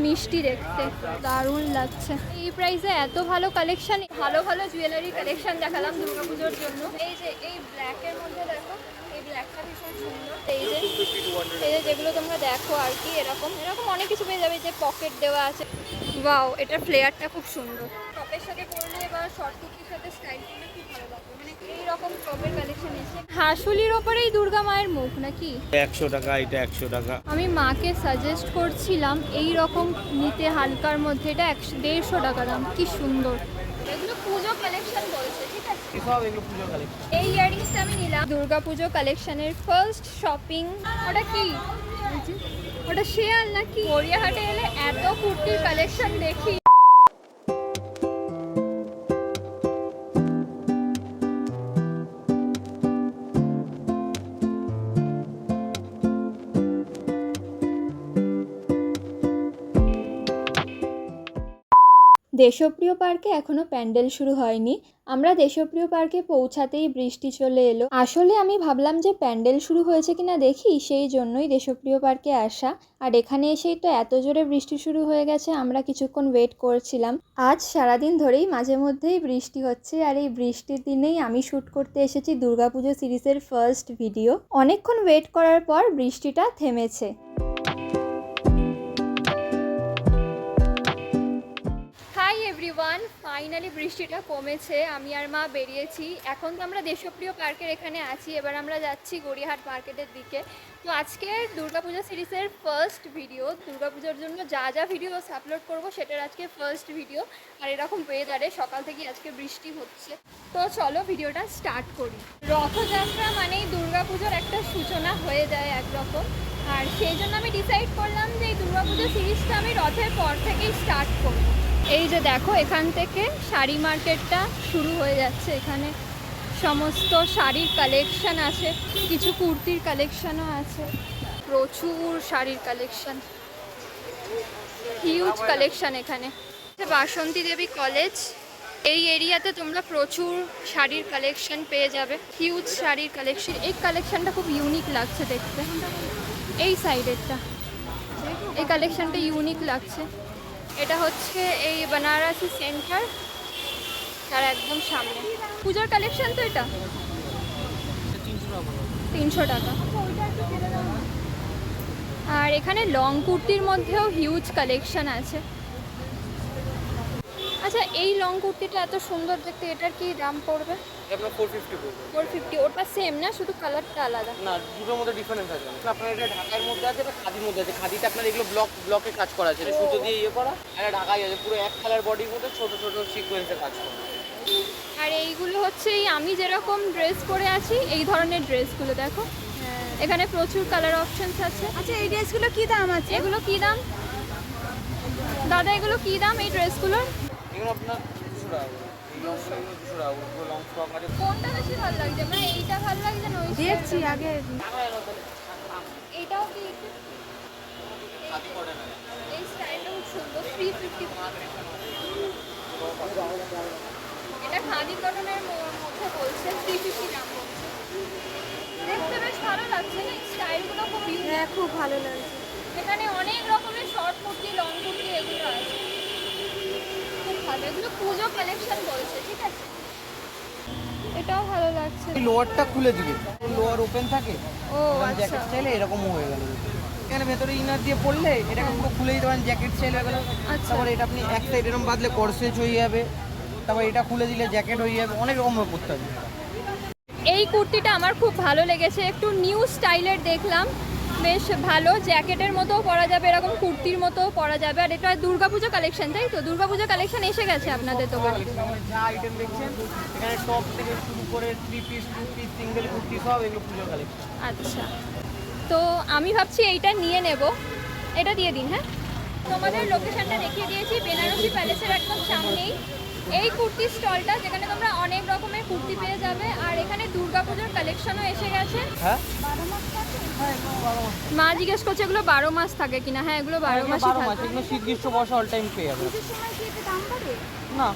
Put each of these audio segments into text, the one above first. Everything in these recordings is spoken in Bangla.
মিষ্টি দেখতে, দারুণ লাগছে। এই প্রাইসে এত ভালো কালেকশন, ভালো ভালো জুয়েলারি কালেকশন দেখালাম দুর্গাপুজোর জন্য। এই যে এই ব্ল্যাকের মধ্যে দেখো, এই ব্ল্যাকটা ভীষণ সুন্দর। এই যে যেগুলো তোমরা দেখো আর কি, এরকম এরকম অনেক কিছু পেয়ে যাবে। যে পকেট দেওয়া আছে, ওয়াও, এটার ফ্লেয়ারটা খুব সুন্দর। টপের সাথে পরলে বা শর্ট কুর্তির সাথে স্টাইল করলে খুব ভালো লাগবে। মানে এইরকম টপের কালেকশন এসে। হাঁসুলির ওপরেই দুর্গা মায়ের মুখ নাকি? 100 টাকা, এটা 100 টাকা। আমি মাকে সাজেস্ট করছিলাম এই রকম নিতে, হালকার মধ্যে। এটা 150 টাকা দাম। কি সুন্দর। এগুলো পুজো কালেকশন বলছে, ঠিক আছে? সব এগুলো পুজো কালেকশন। এই ইয়াররিংসটা আমি নিলাম দুর্গা পুজো কালেকশনের ফার্স্ট শপিং। ওটা কি? ওটা শেয়াল নাকি? গড়িয়াহাটে এলে এত কুর্তির কালেকশন দেখি। দেশপ্রিয় পার্কে এখনো প্যান্ডেল শুরু হয়নি। আমরা দেশপ্রিয় পার্কে পৌঁছাতেই বৃষ্টি চলে এলো। আসলে আমি ভাবলাম যে প্যান্ডেল শুরু হয়েছে কিনা দেখি, সেই জন্যই দেশপ্রিয় পার্কে আসা। আর এখানে এসেই তো এত জোরে বৃষ্টি শুরু হয়ে গেছে, আমরা কিছুক্ষণ ওয়েট করছিলাম। আজ সারাদিন ধরেই মাঝে মধ্যেই বৃষ্টি হচ্ছে, আর এই বৃষ্টির দিনেই আমি শ্যুট করতে এসেছি দুর্গাপুজো সিরিজের ফার্স্ট ভিডিও। অনেকক্ষণ ওয়েট করার পর বৃষ্টিটা থেমেছে। হাই এভরিওয়ান, ফাইনালি বৃষ্টিটা কমেছে। আমি আর মা বেরিয়েছি। এখন তো আমরা দেশপ্রিয় পার্কের এখানে আছি, এবার আমরা যাচ্ছি গড়িয়াহাট মার্কেটের দিকে। তো আজকে দুর্গাপূজা সিরিজের ফার্স্ট ভিডিও, দুর্গাপূজার জন্য যা যা ভিডিওস আপলোড করব সেটার আজকে ফার্স্ট ভিডিও। আর এরকম ওয়েদারে সকাল থেকে আজকে বৃষ্টি হচ্ছে। তো চলো ভিডিওটা স্টার্ট করি। রথযাত্রা মানেই দুর্গাপুজোর একটা সূচনা হয়ে যায় একরকম। আর সেই জন্য আমি ডিসাইড করলাম যে এই দুর্গাপুজো সিরিজটা আমি রথের পর থেকেই স্টার্ট করব। এই যে দেখো, এখান থেকে শাড়ি মার্কেটটা শুরু হয়ে যাচ্ছে। এখানে সমস্ত শাড়ির কালেকশন আছে, কিছু কুর্তির কালেকশনও আছে, প্রচুর শাড়ির কালেকশন, হিউজ কালেকশন। এখানে বাসন্তী দেবী কলেজ, এই এরিয়াতে তোমরা প্রচুর শাড়ির কালেকশন পেয়ে যাবে, হিউজ শাড়ির কালেকশন। এই কালেকশনটা খুব ইউনিক লাগছে দেখতে। এই সাইডেরটা, এই কালেকশনটা ইউনিক লাগছে। এটা হচ্ছে এই বেনারসি সেন্টার, তার একদম সামনে। পূজার কালেকশন তো এটা 300 টাকা। আর এখানে লং কুর্তির মধ্যেও হিউজ কালেকশন আছে। আচ্ছা, এই লং কুর্তিটা এত সুন্দর দেখতে, এটার কি দাম পড়বে? আপনার 450 পড়বে। 450। ওটা সেম না, শুধু কালারটা আলাদা? না, দুটোর মধ্যে ডিফারেন্স আছে। আপনার এটা ঢাকার মধ্যে আছে, এটা খাদির মধ্যে আছে। খাদিতে আপনার এগুলো ব্লকে কাজ করা আছে, সুতো দিয়ে ইয়ে করা। আর এটা ঢাকাই আছে, পুরো এক কালার বডির মধ্যে ছোট ছোট সিকোয়েন্সে কাজ করা। আর এইগুলো হচ্ছে এই আমি যেরকম ড্রেস পরে আছি এই ধরনের ড্রেসগুলো দেখো। এখানে প্রচুর কালার অপশনস আছে। আচ্ছা, এই ড্রেসগুলো কি দাম আছে? এগুলো কি দাম দাদা? এগুলো কি দাম এই ড্রেসগুলোর? এগুলো আপনার 200 টাকা। এই লংগুলো 200 টাকা। পুরো লং ফ্রক আছে। কোনটা বেশি ভালো লাগছে? মানে এইটা ভালো লাগছে না ওই দেখছি আগে। এইটাও কি? খাদি কটন আছে। এই স্টাইলটা খুব সুন্দর। 350। এটা খাদি কটনের মধ্যে বলছে 350 দাম বলছে। দেখতে বেশ ভালো লাগছে না? স্টাইলগুলো খুব ইউনিক। হ্যাঁ, খুব ভালো লাগছে। এখানে অনেক রকমের শর্ট কুর্তি, লং কুর্তি এগুলো আছে, খুব ভালো। এগুলো পুজো কালেকশন বলছে, ঠিক আছে? এটাও ভালো লাগছে। লোয়ারটা খুলে দিলে লোয়ার ওপেন থাকে। ও আচ্ছা, জ্যাকেট চাইলে এরকম হয়ে গেল। এখানে ভেতরে ইনার দিয়ে পড়লে এটাকে পুরো খুলে দিতে পারেন, জ্যাকেট চাইলে হয়ে গেল। আচ্ছা। তারপর এটা আপনি এক সাইড এরকম বাঁধলে কর্সেজ হয়ে যাবে। তারপর এটা খুলে দিলে জ্যাকেট হয়ে যাবে। অনেক রকম করতে হবে। এই কুর্তিটা আমার খুব ভালো লেগেছে, একটু নিউ স্টাইলের দেখলাম, বেশ ভালো। জ্যাকেটের মতোও পরা যাবে, এরকম কুর্তির মতোও পরা যাবে। আর এটা দুর্গাপুজো কালেকশন, তাই তো? দুর্গাপুজো কালেকশন এসে গেছে আপনাদের দোকানে। যা আইটেম দেখছেন এখানে টপ থেকে শুরু করে 3 পিস, 2 পিস, সিঙ্গেল কুর্তি সব এগুলো পুজো কালেকশন। আচ্ছা, তো আমি ভাবছি এইটা নিয়ে নেব। এটা দিয়ে দিন। হ্যাঁ, তোমাদের লোকেশনটা দেখিয়ে দিয়েছি, বেনারসি প্যালেসের একদম সামনেই এই কুর্তি স্টলটা, যেখানে তোমরা অনেক রকমের কুর্তি পেয়ে যাবে। আর এখানে দুর্গাপুজোর কালেকশনও এসে গেছে। হ্যাঁ, মা জিজ্ঞেস করছে এগুলো 12 মাস থাকে কিনা। হ্যাঁ, এগুলো 12 মাসই 12 মাস। থাকে। এগুলো শীত গ্রীষ্ম বর্ষা অল টাইম পেয়ে যাবে। পুজোর সময় কি এতে দাম বাড়ে? না,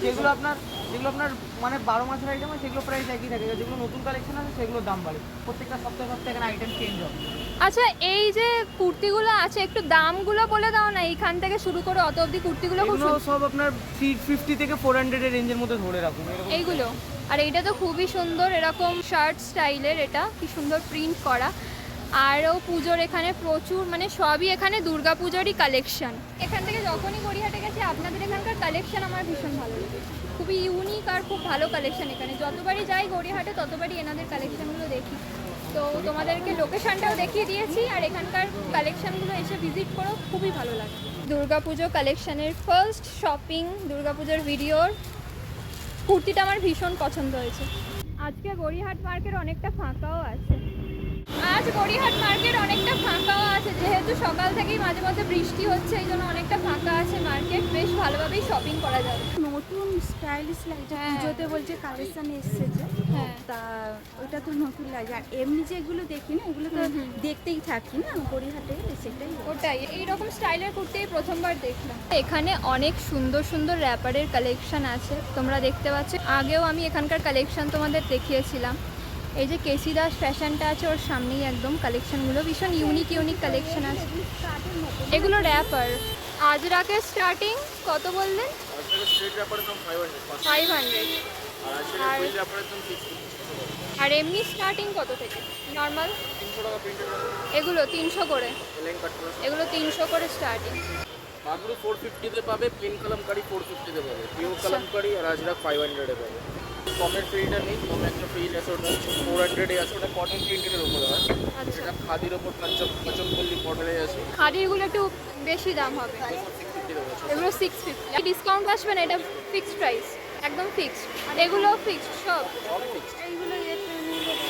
যেগুলো আপনার যেগুলো আপনার মানে 12 মাসের আইটেম আছে সেগুলো প্রাইস একই থাকে, যেগুলো নতুন কালেকশন আছে সেগুলোর দাম বাড়ে, প্রত্যেকটা সপ্তাহে সপ্তাহে এখানে আইটেম চেঞ্জ হবে। আচ্ছা, এই যে কুর্তিগুলো আছে একটু দামগুলো বলে দাও না, এইখান থেকে শুরু করে অত অবধি কুর্তিগুলো খুব এগুলো সব আপনার 350 থেকে 400 এর রেঞ্জের মধ্যে ধরে রাখুন এরকম। এইগুলো। আর এইটা তো খুবই সুন্দর, এরকম শার্ট স্টাইলের, এটা কি সুন্দর প্রিন্ট করা। আরও পুজোর এখানে প্রচুর, মানে সবই এখানে দুর্গা পুজোরই কালেকশন। এখান থেকে যখনই গড়িয়াহাটে গেছি আপনাদের এখানকার কালেকশন আমার ভীষণ ভালো লাগে, খুবই ইউনিক আর খুব ভালো কালেকশন এখানে। যতবারই যাই গড়িয়াহাটে ততবারই এনাদের কালেকশনগুলো দেখি। তো তোমাদেরকে লোকেশনটাও দেখিয়ে দিয়েছি, আর এখানকার কালেকশনগুলো এসে ভিজিট করো, খুবই ভালো লাগে। দুর্গাপুজো কালেকশনের ফার্স্ট শপিং, দুর্গাপুজোর ভিডিওর কুর্তিটা আমার ভীষণ পছন্দ হয়েছে। আজকে গড়িয়াহাট মার্কেট অনেকটা ফাঁকাও আছে, যেহেতু সকাল থেকেই মাঝে মধ্যে বৃষ্টি হচ্ছে, এই জন্য অনেকটা ফাঁকা আছে মার্কেট, বেশ ভালোভাবেই শপিং করা যাবে। নতুন স্টাইলিশ লাগছে, হ্যাঁ। পুজোতে বলছে কালেকশন এসেছে, হ্যাঁ, তা ওটা তো নতুন লাগছে। আর এমনি যেগুলো দেখি না, এগুলো তো দেখতেই থাকি না গড়িয়াহাটে গেলে, সেটাই। ওটাই, এইরকম স্টাইলের কুর্তি এই প্রথমবার দেখলাম। এখানে অনেক সুন্দর সুন্দর র্যাপারের কালেকশন আছে, তোমরা দেখতে পাচ্ছ। আগেও আমি এখানকার কালেকশন তোমাদের দেখিয়েছিলাম। এই যে কেসি দাস ফ্যাশনটা আছে ওর সামনেই একদম, কালেকশনগুলো ভীষণ ইউনিক ইউনিক কালেকশন আছে। এগুলো র্যাপার। আজরাকের স্টার্টিং কত বললেন? Five hundred. আর এমনি স্টার্টিং কত থেকে নর্মাল? এগুলো 300 করে, এগুলো 300 করে স্টার্টিং। মাগুরো 450 তে পাবে, প্লেন কালামকারি 450 তে পাবে, পিওর কালামকারি আর আজরাক 500 এ পাবে। কমের প্রিন্টটা নেই, কমে একটা প্রিন্ট আছে, ওটা 400 এ আছে, ওটা কটন প্রিন্টের উপরে হয়। আচ্ছা, সেটা খাদির ওপর কাঞ্চনপল্লী মডেলে আছে, খাদিরগুলো একটু বেশি দাম হবে, 650 দেবে। এগুলো 650। ডিসকাউন্ট আসবে না, এটা ফিক্সড প্রাইস, একদম ফিক্সড। আর এগুলো ফিক্সড সব। এইগুলো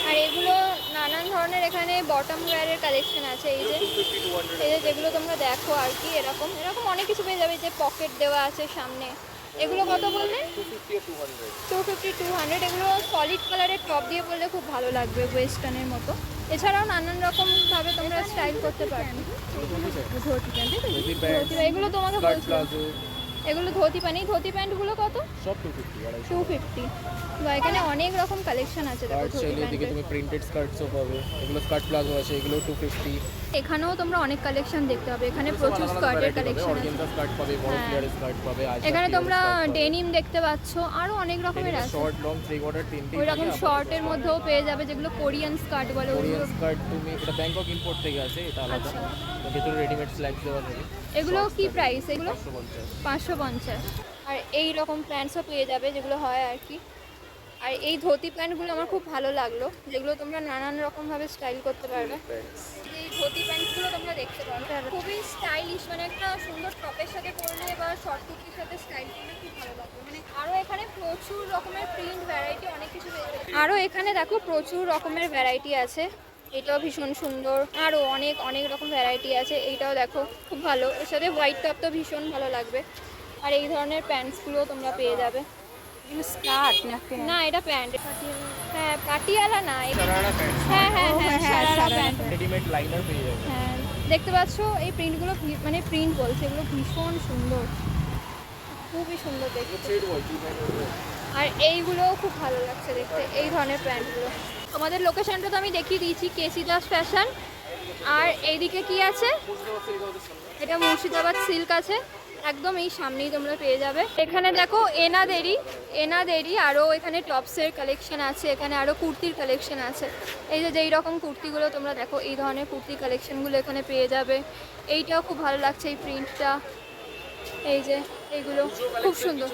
আর এগুলো নানান ধরনের এখানে বটম ওয়্যারের কালেকশন আছে। এই যে 250 200 এই যে যেগুলো তোমরা দেখো আর কি, এরকম এরকম অনেক কিছু পেয়ে যাবে। যে পকেট দেওয়া আছে সামনে, এগুলো কত বললেন? 250 আর 200। 250 200। এগুলো সলিড কালারের টপ দিয়ে পরলে খুব ভালো লাগবে, ওয়েস্টার্নের মতো। এছাড়াও নানান রকমভাবে তোমরা স্টাইল করতে পারো। ধুতি প্যান্ট, ধুতি প্যান্ট, এগুলো তোমাকে স্কার্ট বলছিলাম। প্লাজো এগুলো ধুতি প্যান্ট। এই ধুতি প্যান্টগুলো কত? সব 250 আর 250। বা এখানে অনেক রকম কালেকশন আছে, দেখো স্কার্ট ধুতি চাইলে এদিকে প্যান্টের। তুমি প্রিন্টেড স্কার্টসও পাবে, এগুলো স্কার্ট প্লাজো আছে, এগুলো 250। এখানেও তোমরা অনেক কালেকশন দেখতে পাবে, এখানে প্রচুর স্কার্টের কালেকশন আছে। অর্গানজা স্কার্ট পাবে, বড় হ্যাঁ। ফ্লেয়ারের স্কার্ট পাবে, এখানে তোমরা ডেনিম দেখতে পাচ্ছ, আরো অনেক রকমের আছে। শর্ট লং 3 কোয়ার্টার তিনটে। ওই রকম শর্টের মধ্যেও পেয়ে যাবে, যেগুলো কোরিয়ান স্কার্ট বলে কোরিয়ান ওগুলো। স্কার্ট তুমি এটা ব্যাংকক ইম্পোর্ট থেকে আসে, এটা আলাদা। আচ্ছা। তো ভেতরে রেডিমেড স্ল্যাক্স দেওয়া থাকে। এগুলো কি প্রাইস? এগুলো 550। 550। আর এই রকম প্যান্টসও পেয়ে যাবে, যেগুলো হয় আর কি। আর এই ধুতি প্যান্টগুলো আমার খুব ভালো লাগলো, যেগুলো তোমরা নানান রকমভাবে স্টাইল করতে পারবে। এই ধুতি প্যান্টসগুলো তোমরা দেখতে পারবে, খুবই স্টাইলিশ, মানে একটা সুন্দর টপের সাথে পরলে বা শর্ট কুর্তির সাথে স্টাইল করলে খুব ভালো লাগবে। মানে আরও এখানে প্রচুর রকমের প্রিন্ট ভ্যারাইটি, অনেক কিছু পেয়ে যাবে। আরও এখানে দেখো প্রচুর রকমের ভ্যারাইটি আছে, এটাও ভীষণ সুন্দর। আরও অনেক অনেক রকম ভ্যারাইটি আছে, এইটাও দেখো খুব ভালো। এর সাথে হোয়াইট টপ তো ভীষণ ভালো লাগবে। আর এই ধরনের প্যান্টসগুলো তোমরা পেয়ে যাবে। স্কার্ট না না, এটা প্যান্ট। হ্যাঁ, পাটিয়ালা না, সারারা প্যান্ট, হ্যাঁ হ্যাঁ ও, হ্যাঁ, হ্যাঁ, sharara sharara pant. Readymade liner পেয়ে যাবে। হ্যাঁ, দেখতে পাচ্ছো এই প্রিন্টগুলো, মানে প্রিন্ট বলছে, এগুলো ভীষণ সুন্দর, খুবই সুন্দর দেখতে। Thread work design. আর এইগুলোও খুব ভালো লাগছে দেখতে, এই ধরনের প্যান্টগুলো। তোমাদের লোকেশনটা তো আমি দেখিয়ে দিয়েছি, কেসি দাস ফ্যাশন। আর এইদিকে কি আছে? এটা মুর্শিদাবাদ সিল্ক আছে, একদম এই সামনেই তোমরা পেয়ে যাবে। এখানে দেখো এনাদেরই আরও এখানে টপসের কালেকশন আছে, এখানে আরও কুর্তির কালেকশন আছে। এই যে যেই রকম কুর্তিগুলো তোমরা দেখো, এই ধরনের কুর্তির কালেকশনগুলো এখানে পেয়ে যাবে। এইটাও খুব ভালো লাগছে, এই প্রিন্টটা। এই যে এইগুলো খুব সুন্দর।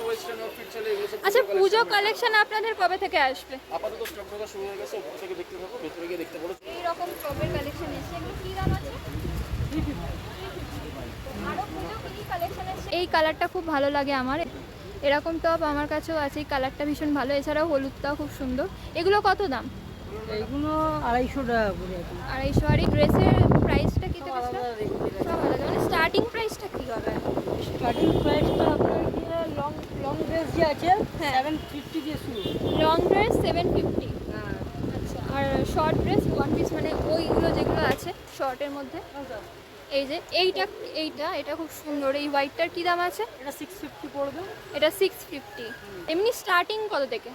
আচ্ছা, পুজো কালেকশন আপনাদের কবে থেকে আসবে? আপাতত স্টক ঢোকা শুরু হয়ে গেছে, উপর থেকে দেখতে থাকো, ভেতরে গিয়ে দেখতে পারো। এই রকম টপের কালেকশন এসেছে, এগুলো কী দাম আছে? আরও পুজো কী কালেকশন এসেছে? এই কালারটা খুব ভালো লাগে আমার, এরকম টপ আমার কাছেও আছে, এই কালারটা ভীষণ ভালো। এছাড়াও হলুদটাও খুব সুন্দর। এগুলো কত দাম? এইগুলো 250 টাকা করে এখন। 250। আর এই ড্রেসের প্রাইসটা কী থেকে সব আলাদা, মানে স্টার্টিং প্রাইসটা কী হবে? স্টার্টিং প্রাইসটা আপনার দিয়ে লং ড্রেস যে আছে হ্যাঁ। 750 দিয়ে শুরু। Long dress 750। হ্যাঁ। আচ্ছা, আর শর্ট ড্রেস 1 পিস, মানে ওইগুলো যেগুলো আছে শর্টের মধ্যে, এই যে এইটা এইটা এটা খুব সুন্দর। এই হোয়াইটটার কি দাম আছে? এটা 650 পড়বে। এটা 650। এমনি স্টার্টিং কত থেকে?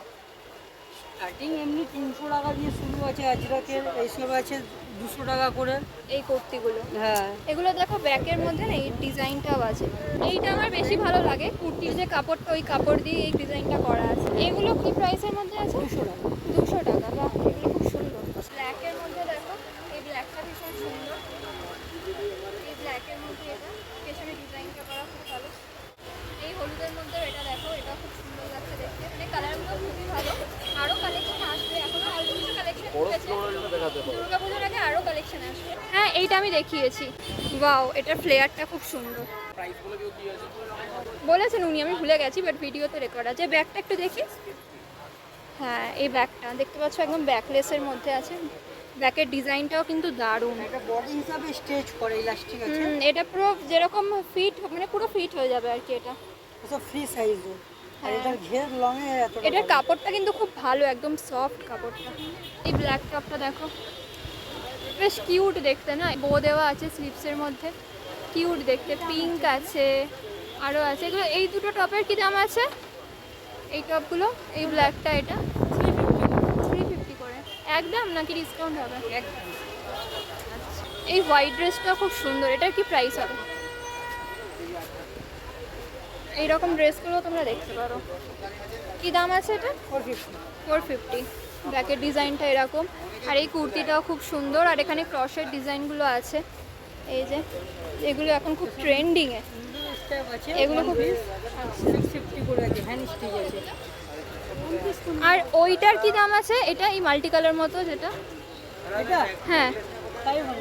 স্টার্টিং এমনি 300 টাকা দিয়ে শুরু আছে, আজরাকের এইসব আছে 200 টাকা করে। এই কুর্তিগুলো, হ্যাঁ, এগুলো দেখো ব্যাকের মধ্যে না এই ডিজাইনটাও আছে। এইটা আমার বেশি ভালো লাগে, কুর্তির যে কাপড়টা ওই কাপড় দিয়ে এই ডিজাইনটা করা আছে। এগুলো কি প্রাইসের মধ্যে আছে? 200 টাকা। 200 টাকা। বাহ, এগুলো খুব সুন্দর। ব্ল্যাকের মধ্যে দেখো, এই ব্ল্যাকটা ভীষণ সুন্দর। এই ব্ল্যাকের মধ্যে এটা পেছনে ডিজাইনটা করা খুব ভালো। এই হলুদের মধ্যে এটা দেখো, এটা খুব সুন্দর লাগছে দেখতে। মানে কালারগুলো খুবই ভালো। আরও কালেকশন আসবে, এখনো অল্প কিছু কালেকশন উঠেছে। দুর্গাপুজোর আগে আরও কালেকশন আসবে। হ্যাঁ, এইটা আমি দেখিয়েছি। ওয়াও, এটার ফ্লেয়ারটা খুব সুন্দর। বলেছেন উনি, আমি ভুলে গেছি, বাট ভিডিওতে রেকর্ড আছে। ব্যাগটা একটু দেখি। হ্যাঁ, এই ব্যাগটা দেখতে পাচ্ছ একদম ব্যাকলেসের মধ্যে আছে। ব্যাকের ডিজাইনটাও কিন্তু দারুণ। এটা বডি হিসাবে স্ট্রেচ করে ইলাস্টিক আছে। এটা পুরো যেরকম ফিট, মানে পুরো ফিট হয়ে যাবে আর কি। এটা এটা ফ্রি সাইজে। আর হ্যাঁ। এটার ঘের লং এ এত এটার কাপড়টা কিন্তু খুব ভালো, একদম সফট কাপড়টা। এই ব্ল্যাক টপটা দেখো, বেশ কিউট দেখতে না? বো দেওয়া আছে স্লিপসের মধ্যে, কিউট দেখতে। পিঙ্ক আছে, আরও আছে। এগুলো এই দুটো টপের কি দাম আছে? এই টপগুলো, এই ব্ল্যাকটা এটা 350 করে একদম, নাকি ডিসকাউন্ট হবে? একদম। এই হোয়াইট ড্রেসটা খুব সুন্দর, এটার কি প্রাইস হবে? এইরকম ড্রেসগুলো তোমরা দেখতে পারো। কি দাম আছে এটা? 450। ব্যাকের ডিজাইনটা এরকম। আর এই কুর্তিটাও খুব সুন্দর। আর এখানে ক্রসের ডিজাইনগুলো আছে, এই যে এগুলো এখন খুব ট্রেন্ডিংয়ে। স্টেপ আছে। এগুলো খুব 650 করে আছে, হ্যান্ড স্টিচ আছে। আর ওইটার কি দাম আছে? এটা এই মাল্টি কালার মতো যেটা, এটা হ্যাঁ 500।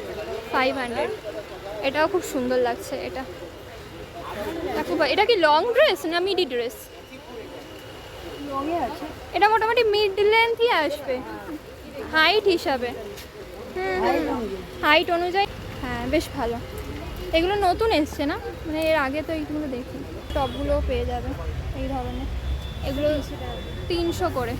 500। এটাও খুব সুন্দর লাগছে। এটা দেখো, এটা কি লং ড্রেস না মিডি ড্রেস? লং এ আছে। এটা মোটামুটি মিড লেন্থই আসবে হাইট হিসাবে। হাইট অনুযায়ী হ্যাঁ, বেশ ভালো। এগুলো নতুন এসছে না, মানে এর আগে তো এইগুলো দেখি। টপগুলোও পেয়ে যাবে এই ধরনের। এগুলো 300 করে।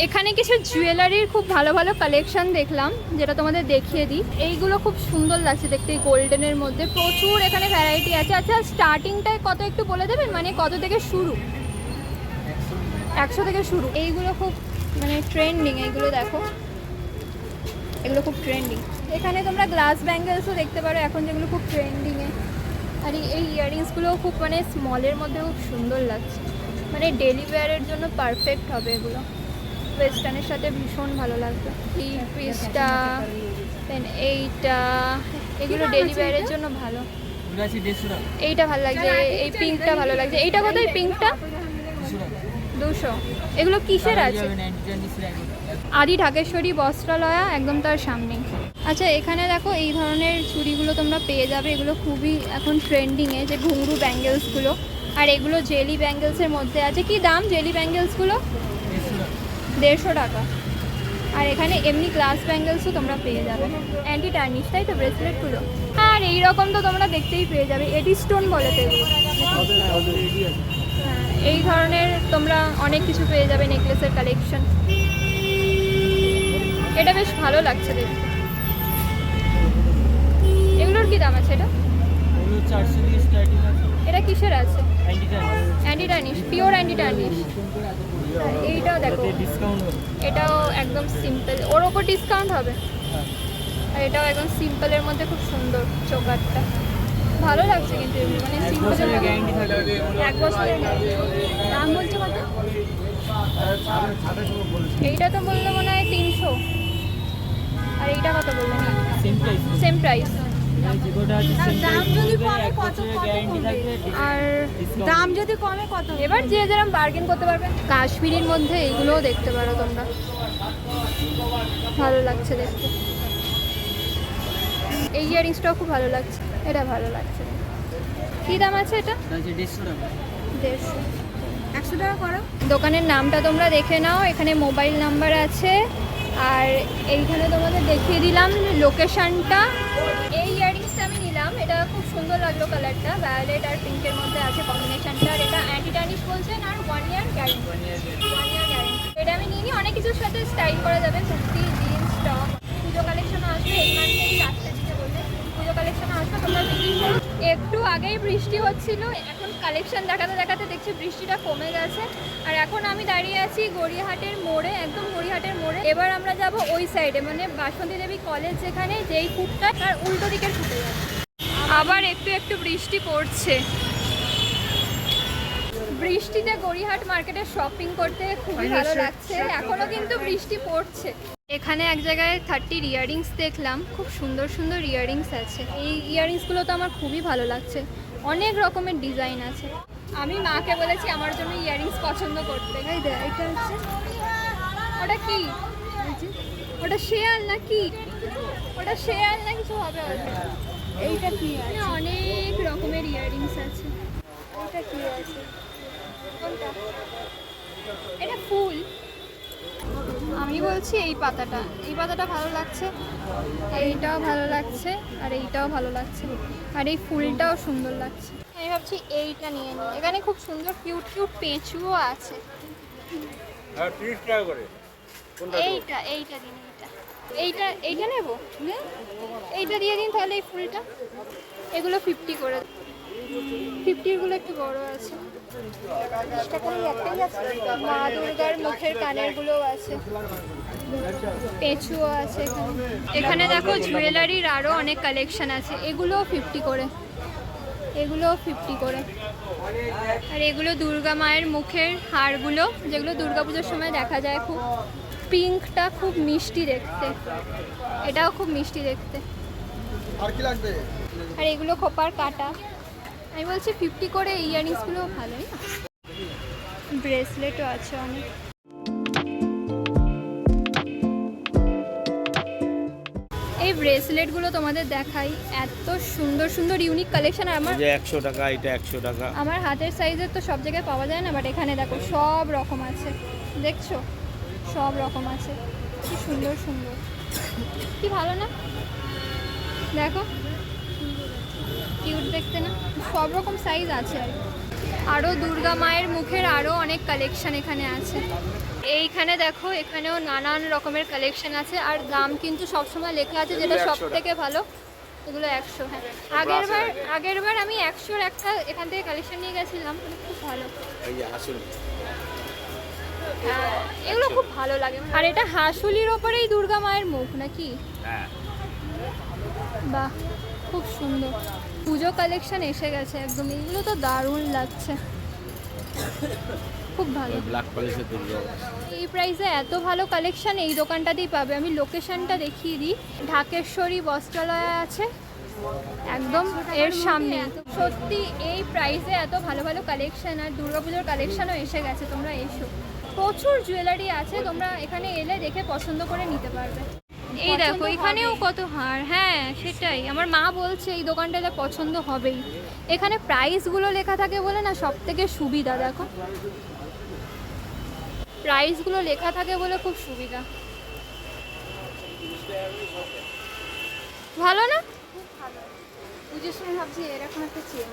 এখানে কিছু জুয়েলারির খুব ভালো ভালো কালেকশন দেখলাম, যেটা তোমাদের দেখিয়ে দিই। এইগুলো খুব সুন্দর লাগছে দেখতে, এই গোল্ডেনের মধ্যে প্রচুর এখানে ভ্যারাইটি আছে। আচ্ছা, স্টার্টিংটায় কত একটু বলে দেবেন, মানে কত থেকে শুরু? 100 থেকে শুরু। এইগুলো খুব মানে ট্রেন্ডিং, এইগুলো দেখো, এগুলো খুব ট্রেন্ডিং। এখানে তোমরা গ্লাস ব্যাঙ্গেলসও দেখতে পারো এখন, যেগুলো খুব ট্রেন্ডিংয়ে। আর এই ইয়াররিংসগুলোও খুব মানে স্মলের মধ্যে খুব সুন্দর লাগছে, মানে ডেলি ওয়্যারের জন্য পারফেক্ট হবে এগুলো। ওয়েস্টার্নের সাথে ভীষণ ভালো লাগবে। এই পিসটা, দেন এইটা, এগুলো ডেলি ওয়্যারের জন্য ভালো। এইটা ভালো লাগছে, এই পিঙ্কটা ভালো লাগছে। এইটা কোথায় পিঙ্কটা? 200। এগুলো কিসের আছে? আদি ঢাকেশ্বরী বস্ত্রালয়া, একদম তার সামনেই। আচ্ছা, এখানে দেখো এই ধরনের চুড়িগুলো তোমরা পেয়ে যাবে। এগুলো খুবই এখন ট্রেন্ডিংয়ে, যে ঘুঙরু ব্যাঙ্গেলসগুলো। আর এগুলো জেলি ব্যাঙ্গেলসের মধ্যে আছে। কি দাম জেলি ব্যাঙ্গেলসগুলো? 150 টাকা। আর এখানে এমনি গ্লাস ব্যাঙ্গেলসও তোমরা পেয়ে যাবে। অ্যান্টি টার্নিশ, তাই তো ব্রেসলেটগুলো? আর এইরকম তো তোমরা দেখতেই পেয়ে যাবে। এডি স্টোন বলে তো এগুলো। হ্যাঁ, এই ধরনের তোমরা অনেক কিছু পেয়ে যাবে, নেকলেসের কালেকশন। এটা বেশ ভালো লাগছে দেখতে। এগুলোর কি দাম আছে? এটা 400 দিয়ে স্টার্টিং আছে। এটা কিসের আছে? Anti anti tarnish, pure anti tarnish. এইটাও দেখো, ডিসকাউন্ট হবে। এটাও একদম সিম্পল, ওর ওপর ডিসকাউন্ট হবে। আর এটাও একদম সিম্পলের মধ্যে খুব সুন্দর চোকারটা, ভালো লাগছে কিন্তু এগুলো, মানে সিম্পলের গ্যারান্টি থাকবে। 1 বছরের দাম বলছে কত? এইটা তো বললো মনে হয় 300। আর এইটা কত বললেন? Same price. Same price. যেটা আছে সেম দাম যদি কমে এক কত বছরের গ্যারান্টি থাকবে। আর দাম যদি কমে কত? এবার যে যেরকম বার্গেন করতে পারবে। কাশ্মীরির মধ্যে এইগুলোও দেখতে পারো তোমরা, ভালো লাগছে দেখতে। এই ইয়ারিংসটাও খুব ভালো লাগছে, এটা ভালো লাগছে। কী দাম আছে এটা? 150 টাকা। 150। 100 টাকা করো। দোকানের নামটা তোমরা দেখে নাও, এখানে মোবাইল নাম্বার আছে। আর এইখানে তোমাদের দেখিয়ে দিলাম লোকেশনটা। এই ইয়ারিংসটা আমি নিলাম, এটা খুব সুন্দর লাগলো কালারটা, ভায়োলেট আর পিঙ্কের মধ্যে আছে কম্বিনেশনটা। আর এটা অ্যান্টি টার্নিশ বলছেন, আর 1 ইয়ার গ্যারেন্টি। 1 ইয়ার গ্যারেন্টি। এটা আমি নিয়ে নিই, অনেক কিছুর সাথে স্টাইল করা যাবে, কুর্তি, জিন্স, টপ। পুজো কালেকশন কালেকশন আসবে এই মাসেই লাস্টের দিকে বলতে পুজো কালেকশন আসবে, তোমরা ভিজিট করো। একটু আগেই বৃষ্টি হচ্ছিল, এখন কালেকশন দেখাতে দেখাতে দেখছি বৃষ্টিটা কমে গেছে। আর এখন আমি দাঁড়িয়ে আছি গড়িয়াহাটের মোড়ে, একদম গড়িয়াহাটের মোড়ে। এবার আমরা যাব ওই সাইডে, মানে বাসন্তী দেবী কলেজ যেখানে, যেই ফুটটা তার উল্টো দিকের ফুটে যাবে। আবার একটু একটু বৃষ্টি পড়ছে। বৃষ্টিতে গড়িয়াহাট মার্কেটে শপিং করতে খুবই ভালো লাগছে, এখনো কিন্তু বৃষ্টি পড়ছে। এখানে এক জায়গায় 30 ইয়াররিংস দেখলাম, খুব সুন্দর সুন্দর ইয়াররিংস আছে। এই ইয়াররিংসগুলো তো আমার খুবই ভালো লাগছে, অনেক রকমের ডিজাইন আছে। আমি মাকে বলেছি আমার জন্য ইয়াররিংস পছন্দ করতে। এই দেখ, এটা হচ্ছে, ওটা কি, ওটা শেয়াল না কি, ওটা শেয়াল না কিছু হবে ওটা। এইটা কি আছে? অনেক রকমের ইয়াররিংস আছে। এটা কি আছে? কোনটা? এটা ফুল। আমি বলছি এই পাতাটা ভালো লাগছে, এইটাও ভালো লাগছে, আর এইটাও ভালো লাগছে, আর এই ফুলটাও সুন্দর লাগছে। আমি ভাবছি এইটা নিয়ে নিই, এখানে খুব সুন্দর কিউট কিউট পেঁচুও আছে। এইটা দিন, এইটা নেব, এইটা দিয়ে দিন তাহলে। এই ফুলটা, এগুলো 50 করে, 50-গুলো একটু বড় আছে। মা দুর্গার মুখের কানেরগুলোও আছে, পেঁচুও আছে এখানে। এখানে দেখো জুয়েলারির আরও অনেক কালেকশন আছে, এগুলোও 50 করে, এগুলোও 50 করে। আর এগুলো দুর্গা মায়ের মুখের হারগুলো, যেগুলো দুর্গাপুজোর সময় দেখা যায় খুব। পিঙ্কটা খুব মিষ্টি দেখতে, এটাও খুব মিষ্টি দেখতে। আর কি লাগবে? আর এগুলো খোপার কাটা। আমি বলছি 50 করে, এই ইয়াররিংসগুলো ভালোই না। ব্রেসলেটও আছে অনেক। এই ব্রেসলেটগুলো তোমাদের দেখাই, এত সুন্দর সুন্দর ইউনিক কালেকশন। আর আমার 100 টাকা, এটা 100 টাকা। আমার হাতের সাইজের তো সব জায়গায় পাওয়া যায় না, বাট এখানে দেখো সব রকম আছে, দেখছো সব রকম আছে, কি সুন্দর সুন্দর, কি ভালো না? দেখো কিউট দেখতে না? সব রকম সাইজ আছে। আর আরও দুর্গা মায়ের মুখের আরও অনেক কালেকশন এখানে আছে। এইখানে দেখো, এখানেও নানান রকমের কালেকশন আছে, আর দাম কিন্তু সবসময় লেখা আছে, যেটা সব থেকে ভালো। এগুলো 100, হ্যাঁ। আগেরবার আমি 100-র একটা এখান থেকে কালেকশন নিয়ে গেছিলাম, খুব ভালো। হ্যাঁ, এগুলো খুব ভালো লাগে। আর এটা হাঁসুলির ওপরেই দুর্গা মায়ের মুখ নাকি? হ্যাঁ, বাহ, খুব সুন্দর। পুজো কালেকশন এসে গেছে একদম, এগুলো তো দারুণ লাগছে, খুব ভালো। ব্ল্যাক পলিশের দুর্গা। এই প্রাইসে এত ভালো কালেকশন এই দোকানটাতেই পাবে। আমি লোকেশনটা দেখিয়ে দিই, ঢাকেশ্বরী বস্ত্রালয় আছে একদম এর সামনে। সত্যি এই প্রাইসে এত ভালো ভালো কালেকশন, আর দুর্গাপুজোর কালেকশনও এসে গেছে, তোমরা এসো। প্রচুর জুয়েলারি আছে, তোমরা এখানে এলে দেখে পছন্দ করে নিতে পারবে। এই দেখো এখানেও কত হার, হ্যাঁ সেটাই আমার মা বলছে এই দোকানটাতে পছন্দ হবেই। এখানে প্রাইসগুলো লেখা থাকে বলে না সব থেকে সুবিধা, দেখো প্রাইসগুলো লেখা থাকে বলে খুব সুবিধা। ভালো না? পুজোর সময় ভাবছি এরকম একটা চেন।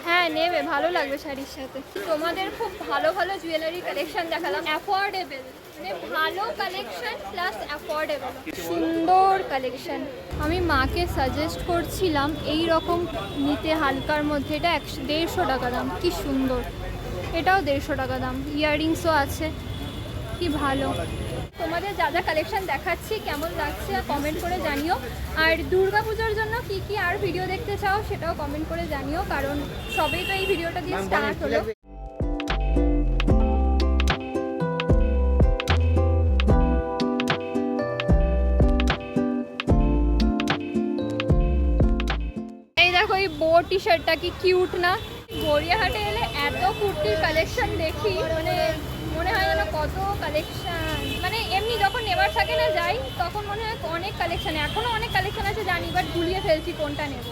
হ্যাঁ নেবে, ভালো লাগবে শাড়ির সাথে। তোমাদের খুব ভালো ভালো জুয়েলারি কালেকশন দেখালাম, অ্যাফোর্ডেবল, মানে ভালো কালেকশন প্লাস অ্যাফোর্ডেবল, সুন্দর কালেকশন। আমি মাকে সাজেস্ট করছিলাম এই রকম নিতে হালকার মধ্যে, এটা 150 টাকা দাম, কি সুন্দর। এটাও 150 টাকা দাম, ইয়াররিংসও আছে, কি ভালো। তোমাদের যা যা কালেকশন দেখাচ্ছি কেমন লাগছে কমেন্ট করে জানিও। আর দুর্গাপুজোর জন্য কি কি আর ভিডিও দেখতে চাও সেটাও কমেন্ট করে জানিও, কারণ সবেই তো এই ভিডিওটা দিয়ে স্টার্ট হলো। এই দেখো এই বো টি শার্টটা কি কিউট না? গড়িয়াহাটে এলে এত কুর্তির কালেকশন দেখি, মানে মনে হয় যেন কত কালেকশন, মানে এমনি যখন নেবার থাকে না যাই তখন মনে হয় অনেক কালেকশন, এখনও অনেক কালেকশন আছে জানি, বাট ভুলিয়ে ফেলছি কোনটা নেব।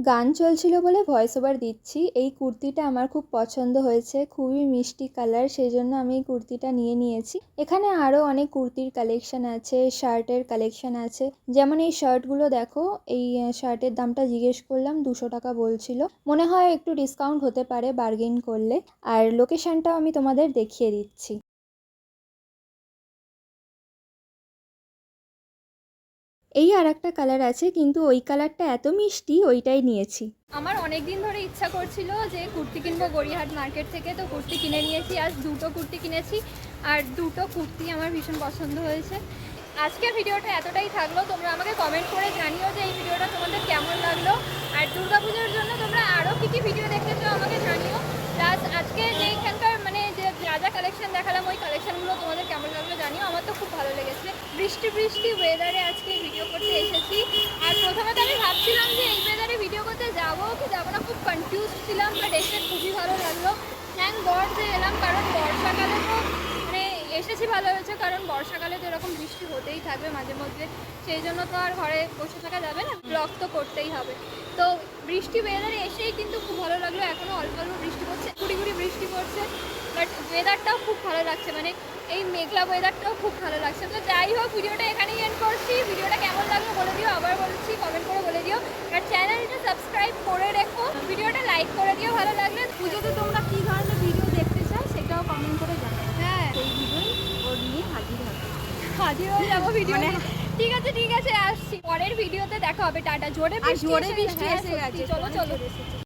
গান চলছিল বলে ভয়েস ওভার দিচ্ছি। এই কুর্তিটা আমার খুব পছন্দ হয়েছে, খুবই মিষ্টি কালার, সেই জন্য আমি এই কুর্তিটা নিয়ে নিয়েছি। এখানে আরও অনেক কুর্তির কালেকশন আছে, শার্টের কালেকশন আছে। যেমন এই শার্টগুলো দেখো, এই শার্টের দামটা জিজ্ঞেস করলাম 200 টাকা বলছিল, মনে হয় একটু ডিসকাউন্ট হতে পারে বার্গেন করলে। আর লোকেশনটাও আমি তোমাদের দেখিয়ে দিচ্ছি। এই আর একটা কালার আছে, কিন্তু ওই কালারটা এত মিষ্টি, ওইটাই নিয়েছি। আমার অনেক দিন ধরে ইচ্ছা করছিল যে কুর্তি কিনবো গড়িয়াহাট মার্কেট থেকে, তো কুর্তি কিনে নিয়েছি। আজ দুটো কুর্তি কিনেছি, আর দুটো কুর্তি আমার ভীষণ পছন্দ হয়েছে। আজকের ভিডিওটা এতটাই থাকলো, তোমরা আমাকে কমেন্ট করে জানিও যে এই ভিডিওটা তোমাদের কেমন লাগলো, আর দুর্গাপুজোর জন্য তোমরা আরও কী কী ভিডিও দেখতে চাও আমাকে জানিও। প্লাস আজকে যেখানকার মানে যে যা যা কালেকশন দেখালাম ওই কালেকশনগুলো তোমাদের কেমন লাগলো জানিও। আমার তো খুব ভালো লেগেছে। বৃষ্টি বৃষ্টি ওয়েদারে আজকে ভিডিও করতে এসেছি। আর প্রথমে তো আমি ভাবছিলাম যে এই ওয়েদারে ভিডিও করতে যাবো কি যাবো না, খুব কনফিউজ ছিলাম, বাট এসে খুবই ভালো লাগলো। থ্যাংক গড যে এলাম, কারণ বর্ষাকালে তো মানে এসেছি ভালো হয়েছে, কারণ বর্ষাকালে তো এরকম বৃষ্টি হতেই থাকবে মাঝে মধ্যে, সেই জন্য তো আর ঘরে বসে থাকা যাবে না, ব্লগ তো করতেই হবে। তো বৃষ্টি ওয়েদারে এসেই কিন্তু খুব ভালো লাগলো। এখনও অল্প অল্প বৃষ্টি পড়ছে, গুড়ি গুড়ি বৃষ্টি পড়ছে, বাট ওয়েদারটাও খুব ভালো লাগছে, মানে এই মেঘলা ওয়েদারটাও খুব ভালো লাগছে। তো যাই হোক, ভিডিওটা এখানেই এন্ড করছি। ভিডিওটা কেমন লাগলো বলে দিও, আবার বলছি কমেন্ট করে বলে দিও, আর চ্যানেলটা সাবস্ক্রাইব করে রেখো, ভিডিওটা লাইক করে দিও ভালো লাগলে। পুজোতে তোমরা কী ধরনের ভিডিও দেখতে চাও সেটাও কমেন্ট করে জানাও। হ্যাঁ, সেই ভিডিওই ওর নিয়ে হাজির হবে। হাজির হয়ে যাবো ভিডিও মানে ঠিক আছে ঠিক আছে, আসছি পরের ভিডিওতে দেখা হবে। টাটা। জোরে আর জোরে এসে বৃষ্টি হ্যাঁ, এসে সত্যি, গেছে, চলো অনেক চলো। জোরে এসেছে।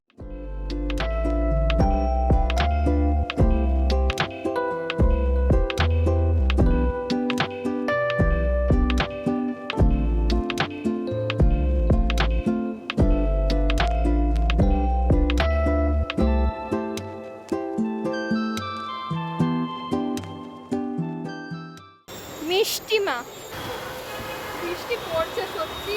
মিষ্টি মা, বৃষ্টি পড়ছে সত্যি।